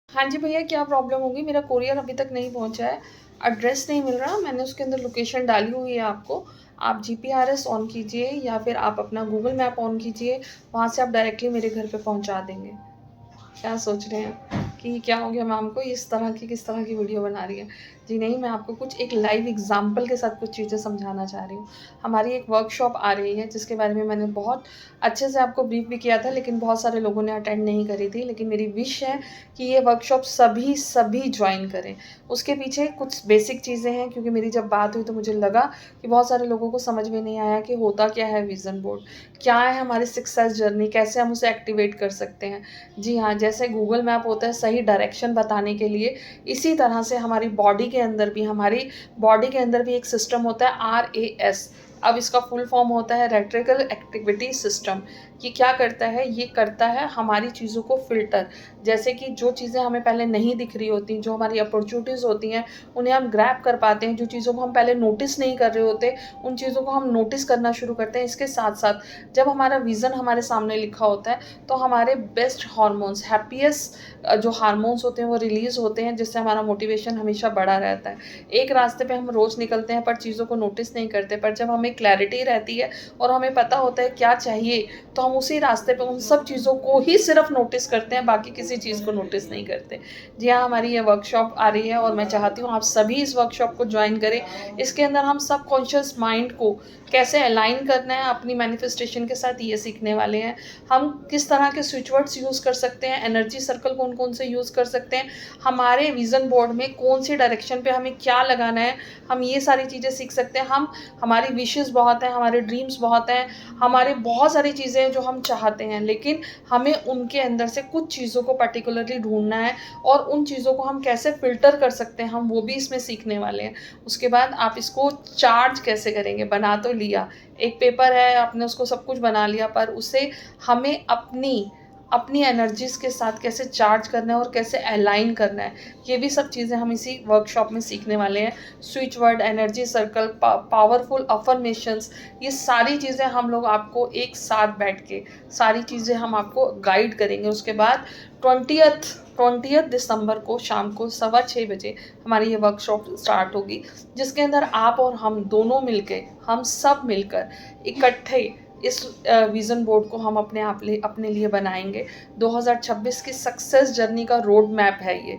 हाँ जी भैया, क्या प्रॉब्लम होगी? मेरा कोरियर अभी तक नहीं पहुँचा है, एड्रेस नहीं मिल रहा। मैंने उसके अंदर लोकेशन डाली हुई है आपको। आप जीपीआरएस ऑन कीजिए या फिर आप अपना गूगल मैप ऑन कीजिए, वहाँ से आप डायरेक्टली मेरे घर पे पहुँचा देंगे। क्या सोच रहे हैं कि क्या हो गया मैम को, इस तरह की किस तरह की वीडियो बना रही है? जी नहीं, मैं आपको कुछ एक लाइव एग्जांपल के साथ कुछ चीज़ें समझाना चाह रही हूँ। हमारी एक वर्कशॉप आ रही है जिसके बारे में मैंने बहुत अच्छे से आपको ब्रीफ भी किया था, लेकिन बहुत सारे लोगों ने अटेंड नहीं करी थी। लेकिन मेरी विश है कि ये वर्कशॉप सभी ज्वाइन करें। उसके पीछे कुछ बेसिक चीज़ें हैं, क्योंकि मेरी जब बात हुई तो मुझे लगा कि बहुत सारे लोगों को समझ में नहीं आया कि होता क्या है विज़न बोर्ड, क्या है हमारी सक्सेस जर्नी, कैसे हम उसे एक्टिवेट कर सकते हैं। जी हाँ, जैसे गूगल मैप होता है सही डायरेक्शन बताने के लिए, इसी तरह से हमारी बॉडी के अंदर भी एक सिस्टम होता है RAS। अब इसका फुल फॉर्म होता है रेट्रिकल एक्टिविटी सिस्टम। ये क्या करता है? ये करता है हमारी चीज़ों को फ़िल्टर। जैसे कि जो चीज़ें हमें पहले नहीं दिख रही होती, जो हमारी अपॉर्च्युनिटीज़ होती हैं, उन्हें हम ग्रैब कर पाते हैं। जो चीज़ों को हम पहले नोटिस नहीं कर रहे होते, उन चीज़ों को हम नोटिस करना शुरू करते हैं। इसके साथ-साथ जब हमारा विज़न हमारे सामने लिखा होता है, तो हमारे बेस्ट हार्मोन्स, जो हार्मोन्स होते हैं वो रिलीज़ होते हैं, जिससे हमारा मोटिवेशन हमेशा बढ़ा रहता है। एक रास्ते पे हम रोज़ निकलते हैं पर चीज़ों को नोटिस नहीं करते, पर जब हमें क्लैरिटी रहती है और हमें पता होता है क्या चाहिए, तो हम उसी रास्ते पे उन सब चीज़ों को ही सिर्फ नोटिस करते हैं, बाकी किसी चीज़ को नोटिस नहीं करते। जी हाँ, हमारी ये वर्कशॉप आ रही है और मैं चाहती हूँ आप सभी इस वर्कशॉप को ज्वाइन करें। इसके अंदर हम सबकॉन्शियस माइंड को कैसे अलाइन करना है अपनी मैनिफेस्टेशन के साथ, ये सीखने वाले हैं। हम किस तरह के स्विच वर्ड्स यूज़ कर सकते हैं, एनर्जी सर्कल कौन-कौन से यूज़ कर सकते हैं, हमारे विज़न बोर्ड में कौन-सी डायरेक्शन पे हमें क्या लगाना है, हम ये सारी चीज़ें सीख सकते हैं। हमारी विशेज़ बहुत हैं, हमारे ड्रीम्स बहुत हैं, हमारे बहुत सारी चीज़ें हैं जो हम चाहते हैं, लेकिन हमें उनके अंदर से कुछ चीज़ों को पर्टिकुलरली ढूँढना है और उन चीज़ों को हम कैसे फ़िल्टर कर सकते हैं, हम वो भी इसमें सीखने वाले हैं। उसके बाद आप इसको चार्ज कैसे करेंगे? बना तो लिया, एक पेपर है, आपने उसको सब कुछ बना लिया, पर उसे हमें अपनी एनर्जीज़ के साथ कैसे चार्ज करना है और कैसे अलाइन करना है, ये भी सब चीज़ें हम इसी वर्कशॉप में सीखने वाले हैं। Switch word, energy circle, powerful affirmations, ये सारी चीज़ें हम लोग आपको एक साथ बैठ के सारी चीज़ें हम आपको गाइड करेंगे। उसके बाद 20th दिसंबर को शाम को 6:15 बजे हमारी ये वर्कशॉप स्टार्ट होगी, जिसके अंदर आप और हम दोनों मिलके, हम सब मिलकर इकट्ठे इस विज़न बोर्ड को हम अपने लिए बनाएँगे। 2026 की सक्सेस जर्नी का रोड मैप है ये।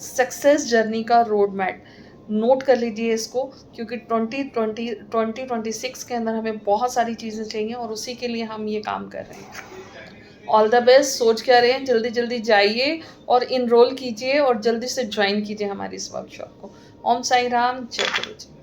सक्सेस जर्नी का रोड मैप नोट कर लीजिए इसको, क्योंकि 2026 के अंदर हमें बहुत सारी चीज़ें चाहिए और उसी के लिए हम ये काम कर रहे हैं। All the best. सोच क्या रहे हैं, जल्दी-जल्दी जाइए और इनरोल कीजिए और जल्दी से जॉइन कीजिए हमारी इस वर्कशॉप को। ओम साई राम, जय गुरु जी।